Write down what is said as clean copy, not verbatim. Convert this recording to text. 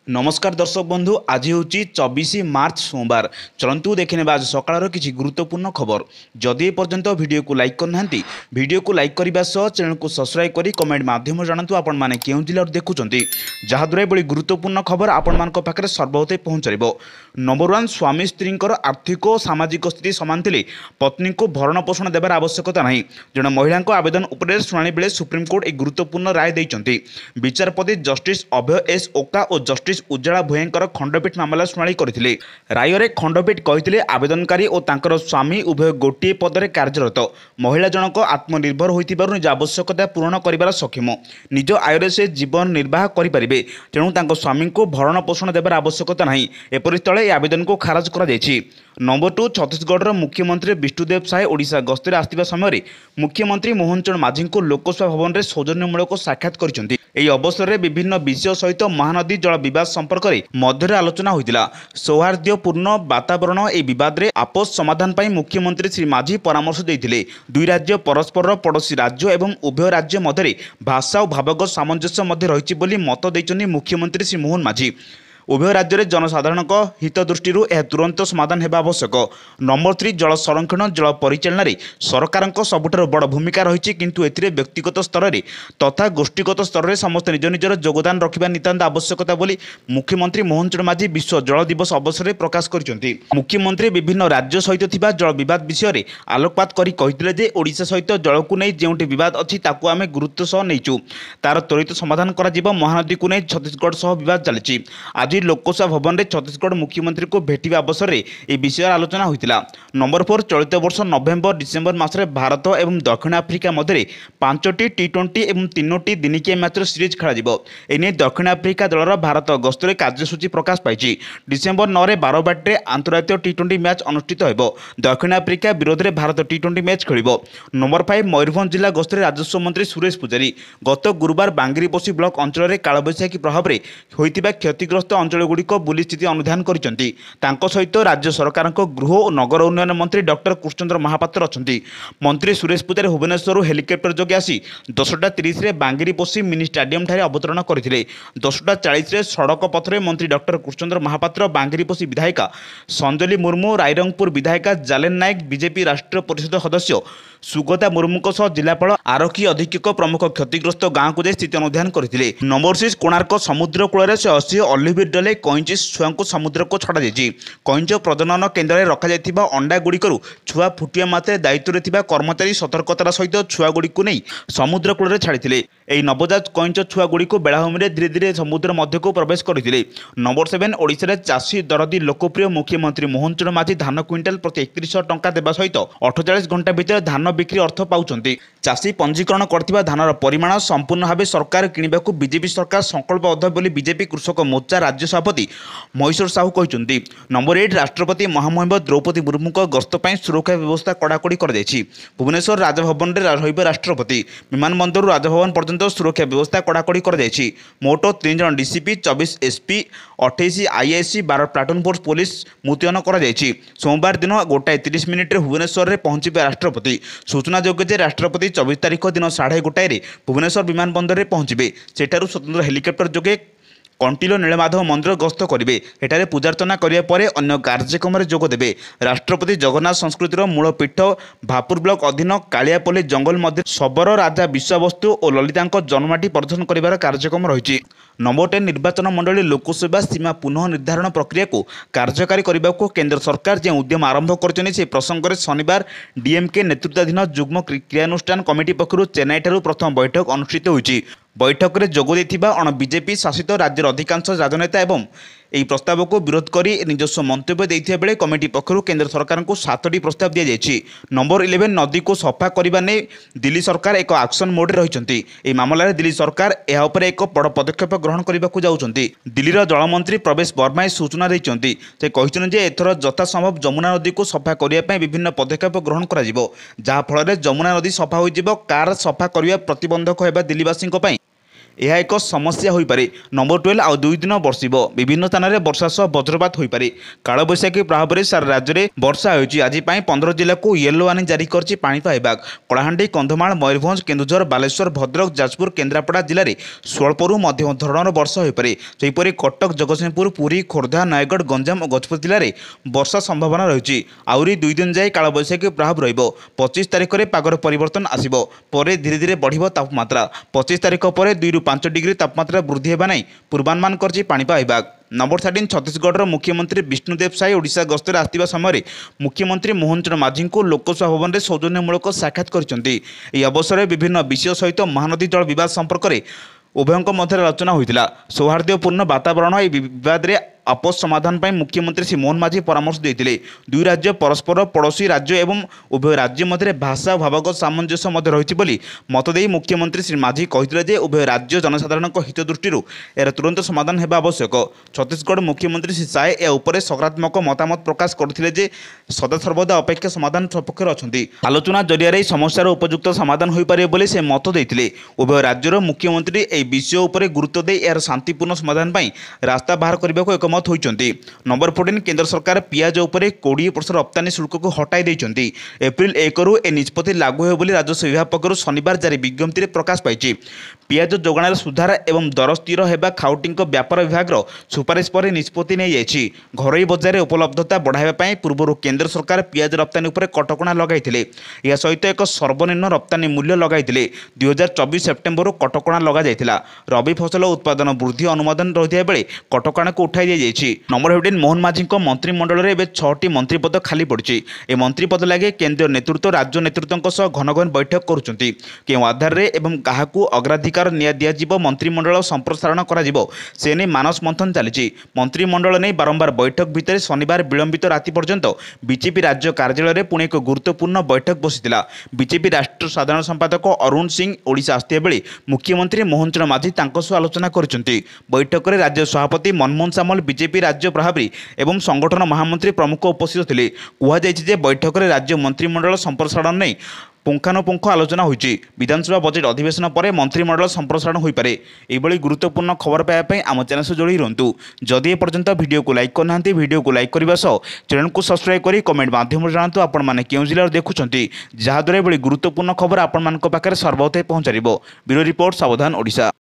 नमस्कार दर्शक बंधु आज हूँ 24 मार्च सोमवार। चलतु देखने आज सकाळ किसी गुरुत्वपूर्ण खबर। जदि ए पर्यंत वीडियो को लाइक करना वीडियो को लाइक करने सह चैनल को सब्सक्राइब करी कमेंट माध्यम जानतु आपण मैंने क्यों जिले देखुंत जहाद्वारा बड़ी गुरुत्वपूर्ण खबर आपण मान पाखे सर्वोदय पहुँचार। नंबर 1 स्वामी स्त्री आर्थिक और सामाजिक स्थिति समान थे पत्नी को भरण पोषण देवार आवश्यकता नहीं। जड़े महिला आवेदन उपर शुणाणी बेले सुप्रीमकोर्ट एक गुरुत्वपूर्ण राय देते। विचारपति जस्टिस अभय एस ओका और जस्टिस उज्ज्वला भुयंकर खंडपीठ मामला शुणाणी करथिले। राୟରେ खंडपीठ कहिथिले आवेदनकारी और तांकर स्वामी उभय गोटे पदरे कार्यरत। महिला जनक आत्मनिर्भर होइतिबारु निज आवश्यकता पूरण करिबार सक्षम। निज आयरे से जीवन निर्वाह करिपारिबे। तेणु तांकर स्वामी को भरण पोषण देबार आवश्यकता नहीं। एपरि स्थले ए आवेदन को खारज करा जायछि। नंबर 2 छत्तीसगढ़ मुख्यमंत्री विष्णुदेव साय ओडिशा गस्तर आसवा समय मुख्यमंत्री मोहन चरण माझी को लोकसभा भवन में सौजन्यमूलक साक्षात करछन्ति। एही अवसर में विभिन्न विषय सहित महानदी जल विवाद संपर्क में मध्य आलोचना होइतिला। सौहार्द्यपूर्ण वातावरण ए विवाद रे आपस समाधान पाई मुख्यमंत्री श्री माझी परामर्श देइथिले। दुई राज्य परस्पर पड़ोशी राज्य एवं उभय राज्य मध्य भाषा और भावगत सामंजस्य मध्य रहिछि बोली मत दैछन्ति मुख्यमंत्री श्री मोहन माझी। उभय राज्य में जनसाधारण हित दृष्टि तुरंत समाधान होगा आवश्यक। नंबर 3 जल संरक्षण जल परिचालन में सरकार सबुठार बड़ भूमिका रही किंतु एथिरे व्यक्तिगत स्तर में तथा गोष्ठीगत स्तर में समस्त निज निजर योगदान रखा नितांत आवश्यकता बोली मुख्यमंत्री मोहन चरण माझी विश्व जल दिवस अवसर में प्रकाश करछन्ति। मुख्यमंत्री विभिन्न राज्य सहित थिबा जल विवाद विषय में आलोकपात करी कहिथिले जे ओडिशा सहित जल को नहीं जोटी विवाद अच्छी ताकू आमे गुरुत्व सह नैचु तार त्वरित समाधान करा जिवो। महानदी को नहीं छत्तीसगढ़ सह विवाद चली। आज लोकसभा भवन में छत्तीसगढ़ मुख्यमंत्री को भेटा अवसर में यह विषय आलोचना होता। नंबर 4 चलित वर्ष नवेम्बर डिसेम्बर मासरे भारत और दक्षिण आफ्रिका मध्य 5टी T20 और 3टी दिनिकिया मैच सीरीज खेल। एने दक्षिण आफ्रिका दलर भारत गस्तर कार्यसूची प्रकाश पाई। डिसेम्बर 9 बारबाटी आंतर्राष्ट्रीय T20 मैच अनुष्ठित हो। दक्षिण आफ्रिका विरोध में भारत T20 मैच खेल। नंबर 5 मयूरभंज जिला गस्तर राजस्व मंत्री सुरेश पूजारी गत गुरुवार बांगिरीपोषी ब्लॉक अंचल में कालबैशाखी प्रभाव में होता क्षतिग्रस्त अंचल गुड़िक बुली स्थिति अनुधान करिसेंति। तांको सहित राज्य सरकार गृह और नगर उन्नयन मंत्री डॉक्टर कृष्णचंद्र महापात्र अछंती। मंत्री सुरेश पूजारी भुवनेश्वर हेलिकप्टर जोगे आसी 10:30 रे बांगिरीपोषी मिनी स्टाडियम ठारे अवतरण करथिले। 10:40 रे सड़क पथरे मंत्री डॉक्टर कृष्णचंद्र महापात्र बांगिरीपोषी विधायिका संजली मुर्मू रायरंगपुर विधायिका जालेन नायक बीजेपी राष्ट्रीय परिषद सदस्य सुगता मुर्मू सह जिलापाल आरक्षी अधीक्षक प्रमुख क्षतिग्रस्त गाँव को स्थिति अनुधान करथिले। नंबर 6 कोणार्क समुद्र कूल से 80 ऑलिविर डले कईंच छुआ को समुद्र को छड़ा जाइए। कईंच प्रजनन केन्द्र में रखा अंडा गुड़िकर छुआ फुटिया मात्रे दायित्व में कर्मचारी सतर्कतार सहित छुआ गुड़ी को नहीं समुद्र कूल छाड़ी। यही नवजात कईंच छुआ गुड़ी को बेलाभूमि में धीरे धीरे समुद्र मध्य को प्रवेश करते। नंबर 7 ओडिशा चाषी दरदी लोकप्रिय मुख्यमंत्री मोहन चरण माझी धान क्विंटाल प्रति 3100 टंका देवा सहित 48 घंटा भितर धान बिक्री अर्थ पाउछन्ति। चाषी पंजीकरण करथिबा धानर परिमाण संपूर्ण भाव सरकार किणवाकू बीजेपी सरकार संकल्पबद्ध बोली बीजेपी कृषक मोर्चा राज्य सभापति महेश्वर साहू कहते। नंबर 8 राष्ट्रपति महामहिम द्रौपदी मुर्मू गस्त पर सुरक्षा व्यवस्था कड़ाकड़ी कर भुवनेश्वर राजभवन में रहिबे राष्ट्रपति। विमानबंदर राजभवन पर्यंत सुरक्षा व्यवस्था कड़ाकड़ी कर मोट 3 जन DCP 24 SP 28 IIC 12 platoon force police मुतयन कर सोमवार दिन 1:30 भुवनेश्वर में पहुंचे राष्ट्रपति। सूचना योग्य राष्ट्रपति 24 तारीख दिन 1:30 भुवनेश्वर विमानबंदर में पहुंचे। सेठारु स्वतंत्र हेलिकप्टर जोगे कंटिलो नीलमाधव मंदिर गस्त करेंगे। एठारे पूजार्चना करिया परे अन्य कार्यक्रम में जोग देबे। राष्ट्रपति जगन्नाथ संस्कृतिर मूल पीठ भापुर ब्लॉक अधीन कालियापल्ली जंगल मध्य शबर राजा विश्वावस्तु और ललिता जन्ममाटी प्रदर्शन कर कार्यक्रम रही। नंबर 10 निर्वाचन मंडली लोकसभा सीमा पुनः निर्धारण प्रक्रिया को कार्यकारी करने को केंद्र सरकार जो उद्यम आरंभ कर प्रसंग में शनिवार डीएमके नेतृत्वाधीन युग्म क्रियानुष्ठान कमिटी पक्षर चेन्नई ठारू प्रथम बैठक अनुष्ठित होती। बैठक में जोग देथिबा अण बीजेपी शासित राज्यर अधिकांश राजनेता एवं यह प्रस्ताव को विरोध कर निजस्व मंतव्य देथिबा बेले कमिटी पक्षर केंद्र सरकार को 7टी प्रस्ताव दि जाइछि। नंबर 11 नदी को सफा करने ने दिल्ली सरकार एक एक्शन मोड रही। मामलें दिल्ली सरकार यह उपर एक बड़ पदक्षेप ग्रहण करने को जाउछन्ति। दिल्लीर जलमंत्री प्रवेश वर्मा सूचना देइछन्ति। से कहिछन्ति एथर यथासंभव जमुना नदी को सफा करने विभिन्न पदक्षेप ग्रहण करा जिवो जहाँ फल जमुना नदी सफा हो कार सफा करने प्रतिबंधक होगा दिल्लीवासी। यह एक समस्या हो पारे। नंबर 12 आउ 2 दिन बर्षिब विभिन्न स्थान में वर्षा सह वज्रपात हो पारे। कालबैशाखी प्रभाव में सारा राज्य में वर्षा होती। आज 15 जिला को येलो वार्निंग जारी करछि पाणीपाग विभाग। कलाहांडी, कंधमाल, मयूरभंज, केन्दुझर, बालेश्वर, भद्रक, जाजपुर, केन्द्रापड़ा जिले में स्वल्परू मध्यम धरणर वर्षा हो पारे। सेहीपरि कटक, जगतसिंहपुर, पुरी, खोर्धा, नयगढ़, गंजाम और गजपति जिले में वर्षा संभावना रही। आउरी 2 दिन जाए कालबैशाखी प्रभाव रहिबो। 25 तारिख में पागर परिवर्तन आसिबो। परे धीरे धीरे बढ़िबो तापमात्रा। 25 तारिख पर 2 ରୁ 5 डिग्री तापमात्रा वृद्धि हेबा नहीं पूर्वानुमान करछि पाणीपाग विभाग। नंबर 13 छत्तीसगढ़ मुख्यमंत्री विष्णुदेव साय ओडिशा गस्तर आसवा समय मुख्यमंत्री मोहन चरण माझी को लोकसभा भवन में सौजन्यमूलक साक्षात करछन्ती। एही अवसर में विभिन्न विषय सहित महानदी जल विवाद संपर्क में उभयों मध्य आलोचना होता। सौहार्दपूर्ण वातावरण यह विवाद में आपस समाधान पर मुख्यमंत्री श्री मोहन माझी परामर्श देते। दुई राज्य परस्पर पड़ोशी राज्य एवं उभय राज्य मध्य भाषा भावगत सामंजस्य रही मत दे मुख्यमंत्री श्री माझी कहते उभय राज्य जनसाधारण हित दृष्टि यार तुरंत समाधान होगा आवश्यक। छत्तीसगढ़ मुख्यमंत्री श्री साय या सकारात्मक मतामत प्रकाश करते सदासर्वदा अपेक्षा समाधान सपक्ष अच्छा। आलोचना जरिया समस्यार उपयुक्त समाधान हो पारे से मत देते। उभय राज्यर मुख्यमंत्री यह विषय पर गुरुत्व दे यार शांतिपूर्ण समाधान पर रास्ता बाहर करने को एकमत होइचंती। नंबर 14 केंद्र सरकार पियाज उपर 20% रप्तानी शुल्क को हटाई देइचंती। एप्रिल 1 रु ए निष्पत्ति लागू हो बोली राजस्व विभाग पक्षरु शनिवार जारी विज्ञप्ति में प्रकाश पाई। पियाज जोगाण सुधार एवं दर स्थिर होगा खाउटी व्यापार विभाग सुपारिश पर निष्पत्ति नहीं जाइछि। घरोई बजार में उपलब्धता बढ़ावा पूर्व केंद्र सरकार पियाज रप्तानी उपर कटकणा लगाइथिले। या सहित एक सर्वनिम्न रप्तानी मूल्य लगाइथिले। 2024 सेप्टेम्बर कटकणा लगा जाइथिला। रबी फसल उत्पादन वृद्धि अनुमोदन रहिथिया बेले कटकणा को उठाई दिया। नंबर 15 मोहन माझी मंत्रिमंडल में 6टी मंत्रिपद खाली पड़ी। ए मंत्रिपद लगे केंद्रीय नेतृत्व राज्य नेतृत्व सह घन घन बैठक करुँच। क्यों आधार एवं क्या अग्राधिकार दिज्व मंत्रिमंडल संप्रसारण कर मानस मंथन चली। मंत्रिमंडल नहीं बारंबार बैठक भितर शनिवार विलंबित राति पर्यंत बीजेपी राज्य कार्यालय में पुणे एक गुरुत्वपूर्ण बैठक बसीला। बीजेपी राष्ट्र साधारण संपादक अरुण सिंह ओडिशा आसथिया बेले मुख्यमंत्री मोहन चरण माझी आलोचना करछन्ती। बैठक में राज्य सभापति मनमोहन सामल, बीजेपी राज्य प्रभारी एवं संगठन महामंत्री प्रमुख उपस्थित थे। कहुई बैठक में राज्य मंत्रिमंडल संप्रसारण नहीं पुंखानुपुंख आलोचना होती। विधानसभा बजेट अधिवेशन पर मंत्रिमंडल संप्रसारण हो पारे। यह गुरुत्वपूर्ण खबर पाइबा आम चैनल से जोड़ी रुहतु। जदि एपर्यंत वीडियो को लाइक करना वीडियो को लाइक करने सह चैनल को सब्सक्राइब कर कमेंट माध्यम जानतु आपण मैंने क्यों जिले देखुं जहाँद्वारा गुरुत्वपूर्ण खबर आपण मान पाखे सर्वोदय पहुँचार। ब्यूरो रिपोर्ट सावधान ओडिशा।